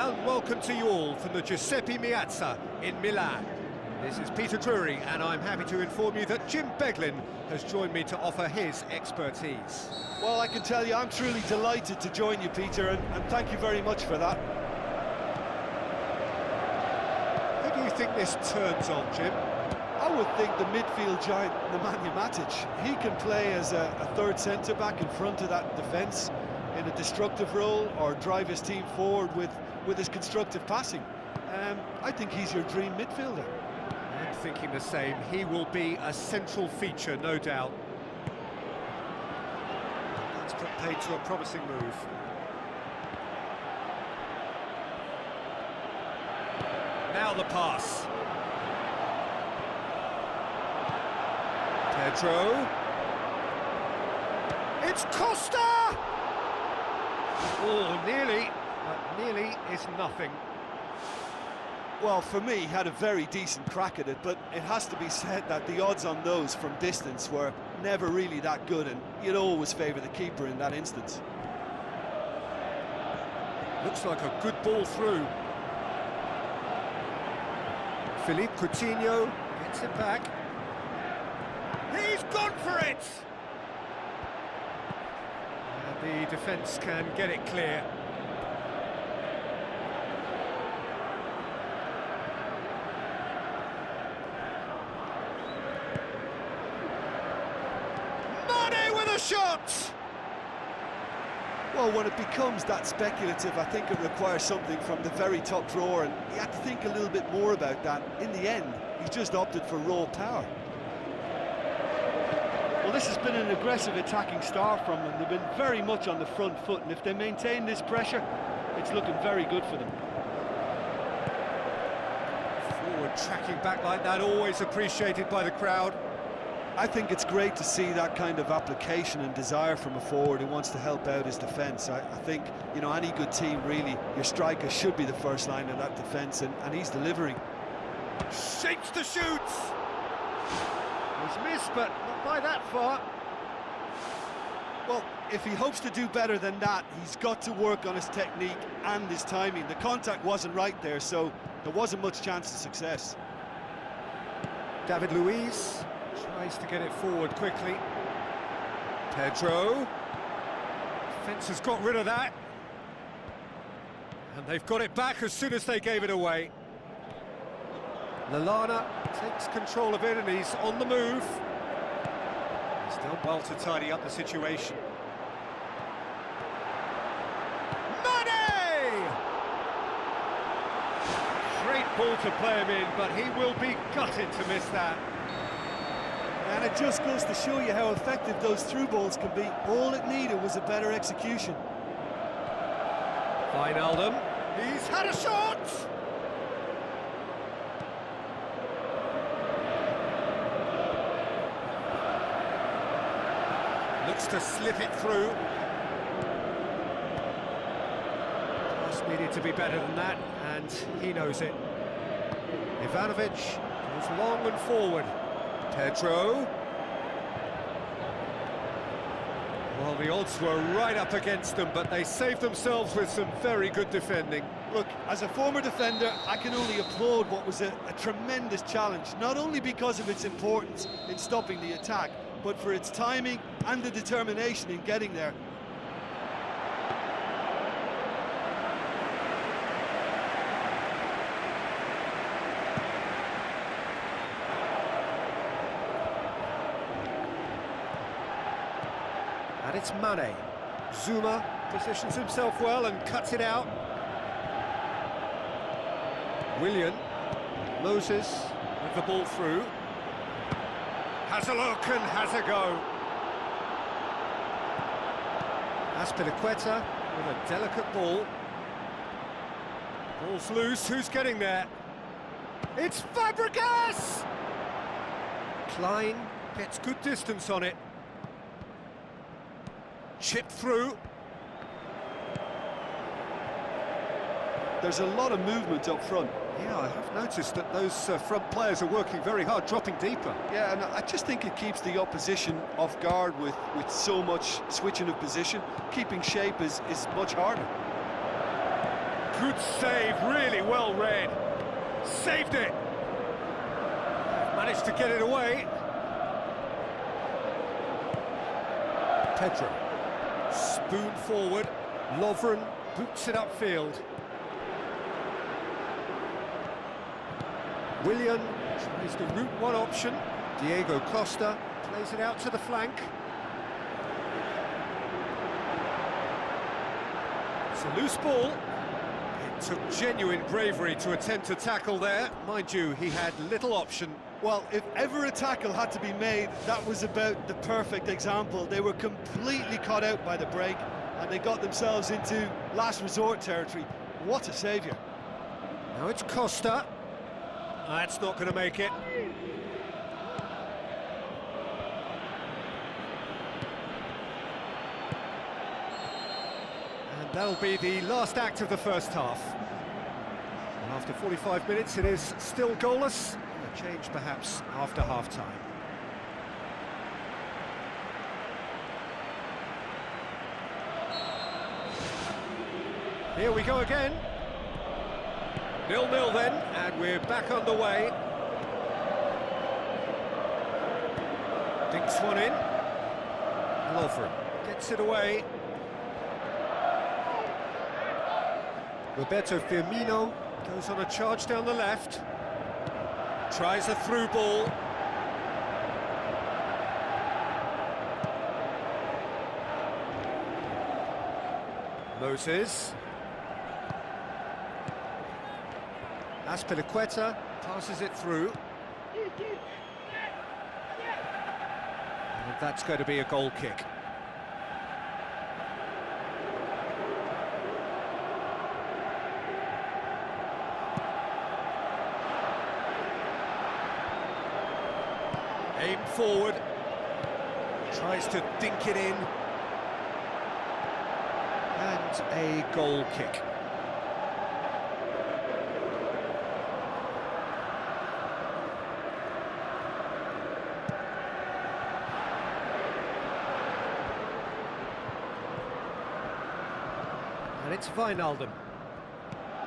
and welcome to you all from the Giuseppe Meazza in Milan. This is Peter Drury, and I'm happy to inform you that Jim Beglin has joined me to offer his expertise. Well, I can tell you I'm truly delighted to join you, Peter, and thank you very much for that. Who do you think this turns on, Jim? I would think the midfield giant, Nemanja Matic. He can play as a third centre-back in front of that defence in a destructive role, or drive his team forward with his constructive passing. I think he's your dream midfielder. I'm thinking the same. He will be a central feature, no doubt. That's put paid to a promising move. Now the pass. Pedro. It's Costa! Oh, nearly, but nearly is nothing. Well, for me, he had a very decent crack at it, but it has to be said that the odds on those from distance were never really that good, and you'd always favour the keeper in that instance. Looks like a good ball through. Philippe Coutinho gets it back. He's gone for it! And the defence can get it clear. Shot! Well, when it becomes that speculative, I think it requires something from the very top drawer, and he had to think a little bit more about that. In the end, he just opted for raw power. Well, this has been an aggressive attacking start from them. They've been very much on the front foot, and if they maintain this pressure, it's looking very good for them. Forward tracking back like that, always appreciated by the crowd. I think it's great to see that kind of application and desire from a forward who wants to help out his defence. I think, you know, any good team, really, your striker should be the first line of that defence, and he's delivering. Shapes to shoot! Was missed, but not by that far. Well, if he hopes to do better than that, he's got to work on his technique and his timing. The contact wasn't right there, so there wasn't much chance of success. David Luiz tries to get it forward quickly. Pedro. Defence has got rid of that. And they've got it back as soon as they gave it away. Lama takes control of it and he's on the move. He's done well to tidy up the situation. Mane! Great ball to play him in, but he will be gutted to miss that. And it just goes to show you how effective those through balls can be. All it needed was a better execution. Wijnaldum, he's had a shot! Looks to slip it through. Just needed to be better than that, and he knows it. Ivanovic goes long and forward. Pedro. Well, the odds were right up against them, but they saved themselves with some very good defending. Look, as a former defender, I can only applaud what was a tremendous challenge, not only because of its importance in stopping the attack, but for its timing and the determination in getting there. And it's Mane. Zuma positions himself well and cuts it out. Willian. Moses with the ball through. Has a look and has a go. Azpilicueta with a delicate ball. Ball's loose, who's getting there? It's Fabregas! Klein gets good distance on it. Chip through. There's a lot of movement up front. Yeah, I have noticed that those front players are working very hard, dropping deeper. Yeah, and I just think it keeps the opposition off guard with so much switching of position. Keeping shape is much harder. Good save, really well read. Saved it. Managed to get it away. Pedro. Spoon forward. Lovren boots it upfield. Willian tries the route one option. Diego Costa plays it out to the flank. It's a loose ball. It took genuine bravery to attempt to tackle there. Mind you, he had little option. Well, if ever a tackle had to be made, that was about the perfect example. They were completely caught out by the break, and they got themselves into last resort territory. What a saviour. Now it's Costa. That's not going to make it. And that'll be the last act of the first half. And after 45 minutes, it is still goalless. A change perhaps after half-time. Here we go again. 0-0 then, and we're back underway. Dinks one in. Lovren gets it away. Roberto Firmino goes on a charge down the left. Tries a through ball. Moses. Azpilicueta passes it through. And that's going to be a goal kick. Aim forward. Tries to dink it in. And a goal kick. And it's Wijnaldum.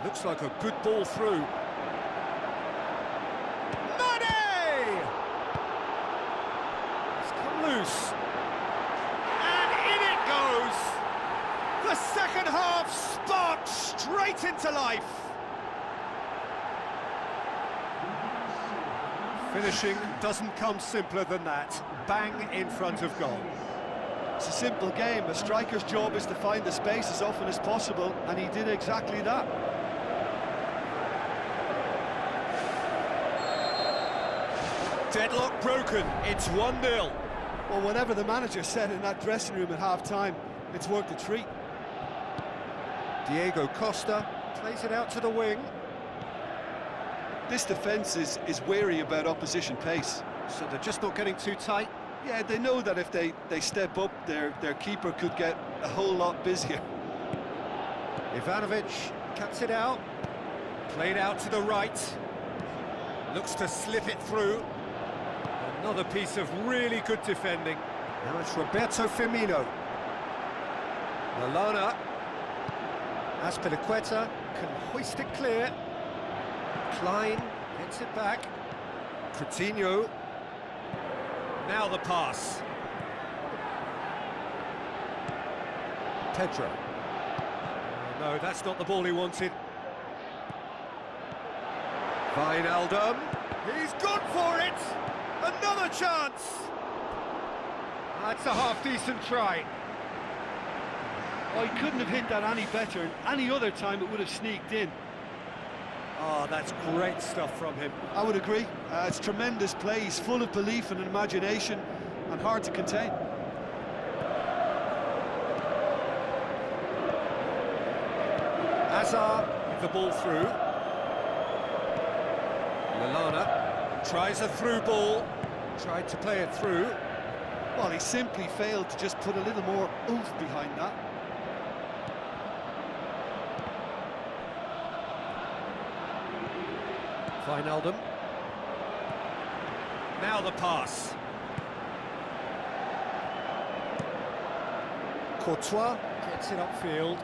Looks like a good ball through. Mane! It's come loose. And in it goes! The second half sparked straight into life. Finishing doesn't come simpler than that. Bang in front of goal. It's a simple game. A striker's job is to find the space as often as possible, and he did exactly that. Deadlock broken, it's 1-0. Well, whatever the manager said in that dressing room at half-time, it's worked a treat. Diego Costa plays it out to the wing. This defence is wary about opposition pace. So they're just not getting too tight. Yeah, they know that if they step up, their keeper could get a whole lot busier. Ivanovic cuts it out. Played out to the right. Looks to slip it through. Another piece of really good defending. Now it's Roberto Firmino. Lama. Azpilicueta can hoist it clear. Klein gets it back. Coutinho. Now the pass. Pedro. No, that's not the ball he wanted. Wijnaldum. He's gone for it! Another chance! That's a half-decent try. Oh, he couldn't have hit that any better. Any other time it would have sneaked in. Oh, that's great stuff from him. I would agree. It's tremendous play. He's full of belief and imagination and hard to contain. Hazard with the ball through. Lallana tries a through ball. Tried to play it through. Well, he simply failed to just put a little more oomph behind that. Wijnaldum. Now the pass. Courtois gets it upfield.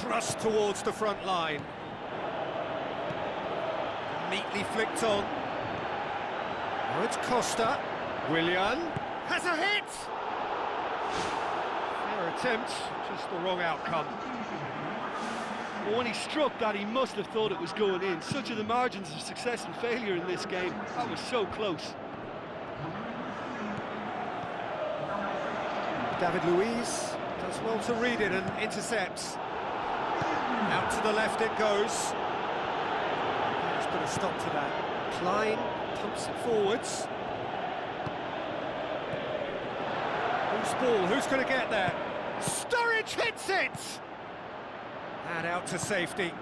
Thrust towards the front line. Neatly flicked on. Now it's Costa. Willian has a hit! Fair attempt, just the wrong outcome. Well, when he struck that, he must have thought it was going in. Such are the margins of success and failure in this game. That was so close. David Luiz does well to read it and intercepts. Out to the left it goes. Let's put a stop to that. Klein pumps it forwards. Who's ball? Who's going to get there? Sturridge hits it! And out to safety.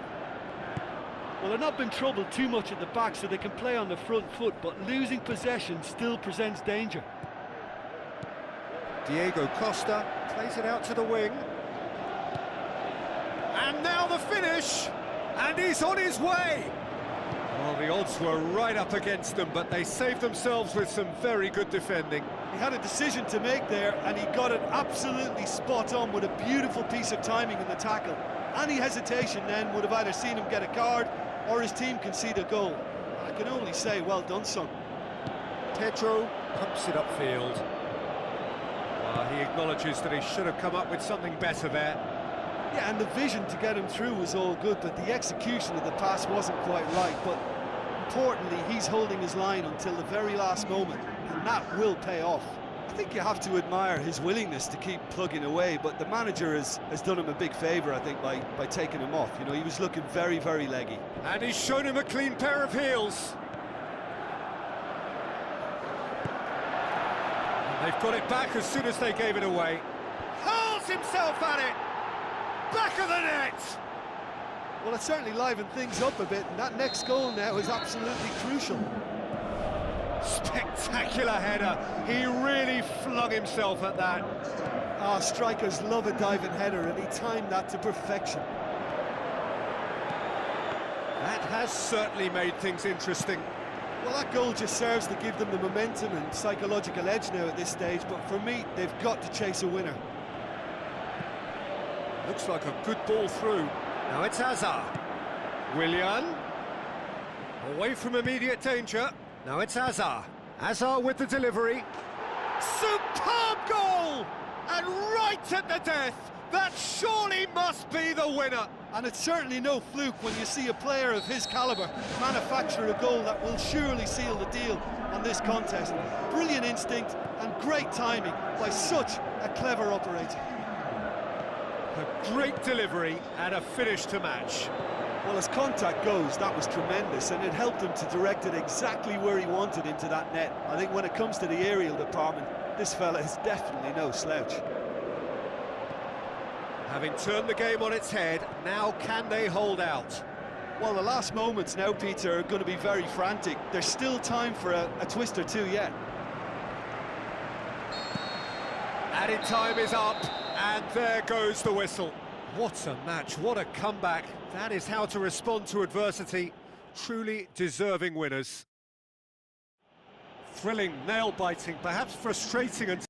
Well, they're not been troubled too much at the back, so they can play on the front foot, but losing possession still presents danger. Diego Costa plays it out to the wing. And now the finish! And he's on his way! Well, the odds were right up against them, but they saved themselves with some very good defending. He had a decision to make there, and he got it absolutely spot on with a beautiful piece of timing in the tackle. Any hesitation then would have either seen him get a card or his team concede a goal. I can only say, well done, son. Pedro pumps it upfield. He acknowledges that he should have come up with something better there. Yeah, and the vision to get him through was all good, but the execution of the pass wasn't quite right. But importantly, he's holding his line until the very last moment, and that will pay off. I think you have to admire his willingness to keep plugging away, but the manager has done him a big favour, I think, by taking him off. You know, he was looking very, very leggy. And he's shown him a clean pair of heels. And they've got it back as soon as they gave it away. Hurls himself at it! Back of the net! Well, it certainly livened things up a bit, and that next goal now is absolutely crucial. Spectacular header. He really flung himself at that. Ah, strikers love a diving header, and he timed that to perfection. That has certainly made things interesting. Well, that goal just serves to give them the momentum and psychological edge now at this stage, but for me, they've got to chase a winner. Looks like a good ball through. Now it's Hazard. Willian. Away from immediate danger. Now it's Hazard. Hazard with the delivery. Superb goal! And right at the death. That surely must be the winner. And it's certainly no fluke when you see a player of his calibre manufacture a goal that will surely seal the deal on this contest. Brilliant instinct and great timing by such a clever operator. A great delivery and a finish to match. Well, as contact goes, that was tremendous, and it helped him to direct it exactly where he wanted into that net. I think when it comes to the aerial department, this fella is definitely no slouch. Having turned the game on its head, now can they hold out? Well, the last moments now, Peter, are going to be very frantic. There's still time for a twist or two yet. Added time is up, and there goes the whistle. What a match, what a comeback. That is how to respond to adversity. Truly deserving winners. Thrilling, nail-biting, perhaps frustrating and